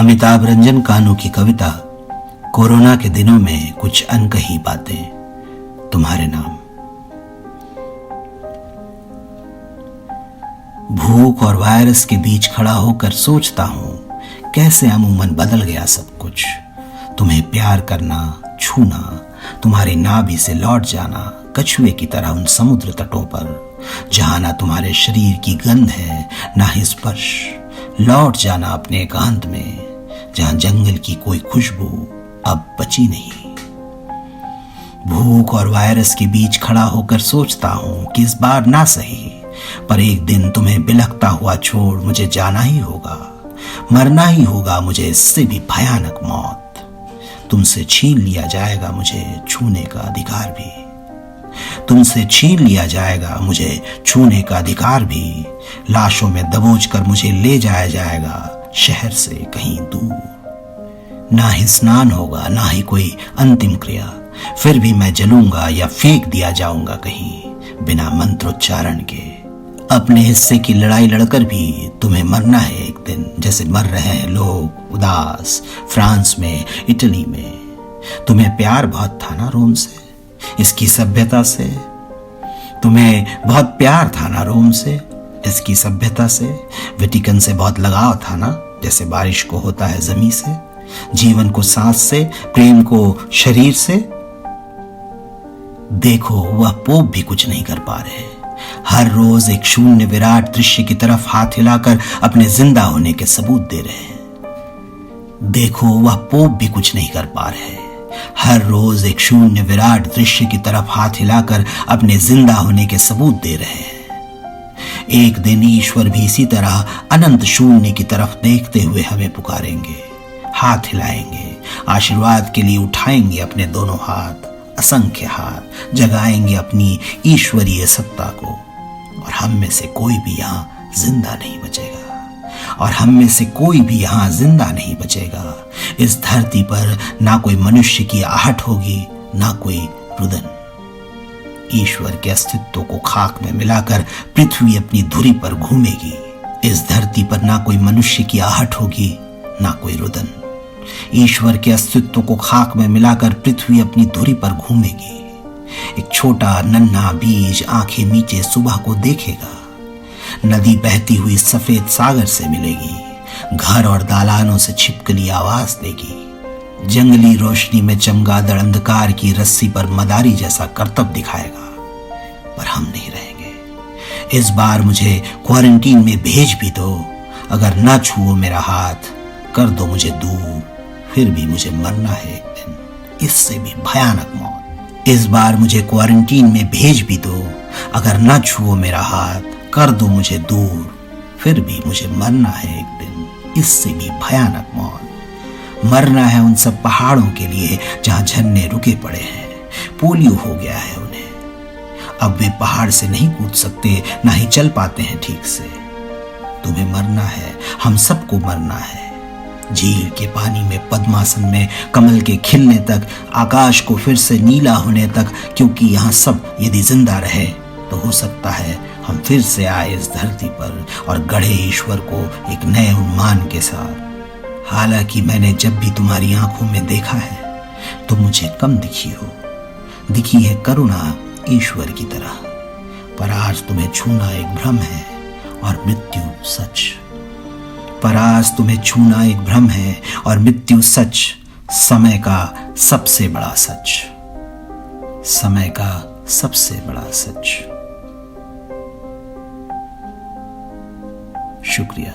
अमिताभ रंजन कानू की कविता कोरोना के दिनों में कुछ अनकही बातें तुम्हारे नाम। भूख और वायरस के बीच खड़ा होकर सोचता हूं कैसे अमूमन बदल गया सब कुछ। तुम्हें प्यार करना, छूना, तुम्हारी नाभि से लौट जाना कछुए की तरह उन समुद्र तटों पर जहां ना तुम्हारे शरीर की गंध है ना ही स्पर्श। लौट जाना अपने एकांत में जहां जंगल की कोई खुशबू अब बची नहीं। भूख और वायरस के बीच खड़ा होकर सोचता हूं कि इस बार ना सही पर एक दिन तुम्हें बिलखता हुआ छोड़ मुझे जाना ही होगा। मरना ही होगा मुझे इससे भी भयानक मौत। तुमसे छीन लिया जाएगा मुझे छूने का अधिकार भी। तुमसे छीन लिया जाएगा मुझे छूने का अधिकार भी। लाशों में दबोच कर मुझे ले जाया जाएगा शहर से कहीं दूर। ना ही स्नान होगा ना ही कोई अंतिम क्रिया, फिर भी मैं जलूंगा या फेंक दिया जाऊंगा कहीं बिना मंत्रोच्चारण के। अपने हिस्से की लड़ाई लड़कर भी तुम्हें मरना है एक दिन, जैसे मर रहे हैं लोग उदास फ्रांस में, इटली में। तुम्हें प्यार बहुत था ना रोम से, इसकी सभ्यता से। तुम्हें बहुत प्यार था ना रोम से, इसकी सभ्यता से। वेटिकन से बहुत लगाव था ना, जैसे बारिश को होता है जमीन से, जीवन को सांस से, प्रेम को शरीर से। देखो वह पोप भी कुछ नहीं कर पा रहे। हर रोज एक शून्य विराट दृश्य की तरफ हाथ हिलाकर अपने जिंदा होने के सबूत दे रहे हैं। देखो वह पोप भी कुछ नहीं कर पा रहे। हर रोज एक शून्य विराट दृश्य की तरफ हाथ हिलाकर अपने जिंदा होने के सबूत दे रहे हैं। एक दिन ईश्वर भी इसी तरह अनंत शून्य की तरफ देखते हुए हमें पुकारेंगे, हाथ हिलाएंगे, आशीर्वाद के लिए उठाएंगे अपने दोनों हाथ, असंख्य हाथ, जगाएंगे अपनी ईश्वरीय सत्ता को। और हम में से कोई भी यहां जिंदा नहीं बचेगा। और हम में से कोई भी यहां जिंदा नहीं बचेगा। इस धरती पर ना कोई मनुष्य की आहट होगी ना कोई रुदन। ईश्वर के अस्तित्व को खाक में मिलाकर पृथ्वी अपनी धुरी पर घूमेगी। इस धरती पर ना कोई मनुष्य की आहट होगी ना कोई रुदन। ईश्वर के अस्तित्व को खाक में मिलाकर पृथ्वी अपनी धुरी पर घूमेगी। एक छोटा नन्हा बीज आंखें नीचे सुबह को देखेगा। नदी बहती हुई सफेद सागर से मिलेगी। घर और दालानों से छिपकली आवाज देगी। जंगली रोशनी में चमगादड़ अंधकार की रस्सी पर मदारी जैसा करतब दिखाएगा। पर हम नहीं रहेंगे। इस बार मुझे क्वारंटीन में भेज भी दो। अगर ना छुओ मेरा हाथ, कर दो मुझे दूर, फिर भी मुझे मरना है एक दिन, इससे भी भयानक मौत। इस बार मुझे क्वारंटीन में भेज भी दो। अगर ना छुओ मेरा हाथ, कर दो मुझे दूर, फिर भी मुझे मरना है एक दिन, इससे भी भयानक मौत। मरना है उन सब पहाड़ों के लिए जहां झरने रुके पड़े हैं। पोलियो हो गया है उन्हें। अब वे पहाड़ से नहीं कूद सकते, ना ही चल पाते हैं ठीक से। तुम्हें मरना है, हम सबको मरना है। झील के पानी में, पद्मासन में, कमल के खिलने तक, आकाश को फिर से नीला होने तक, क्योंकि यहाँ सब यदि जिंदा रहे तो हो सकता है हम फिर से आए इस धरती पर और गढ़े ईश्वर को एक नए उन्मान के साथ। हालांकि मैंने जब भी तुम्हारी आंखों में देखा है तो मुझे कम दिखी हो। दिखी है करुणा ईश्वर की तरह। पर आज तुम्हें छूना एक भ्रम है और मृत्यु सच। पर आज तुम्हें छूना एक भ्रम है और मृत्यु सच। समय का सबसे बड़ा सच। समय का सबसे बड़ा सच। शुक्रिया।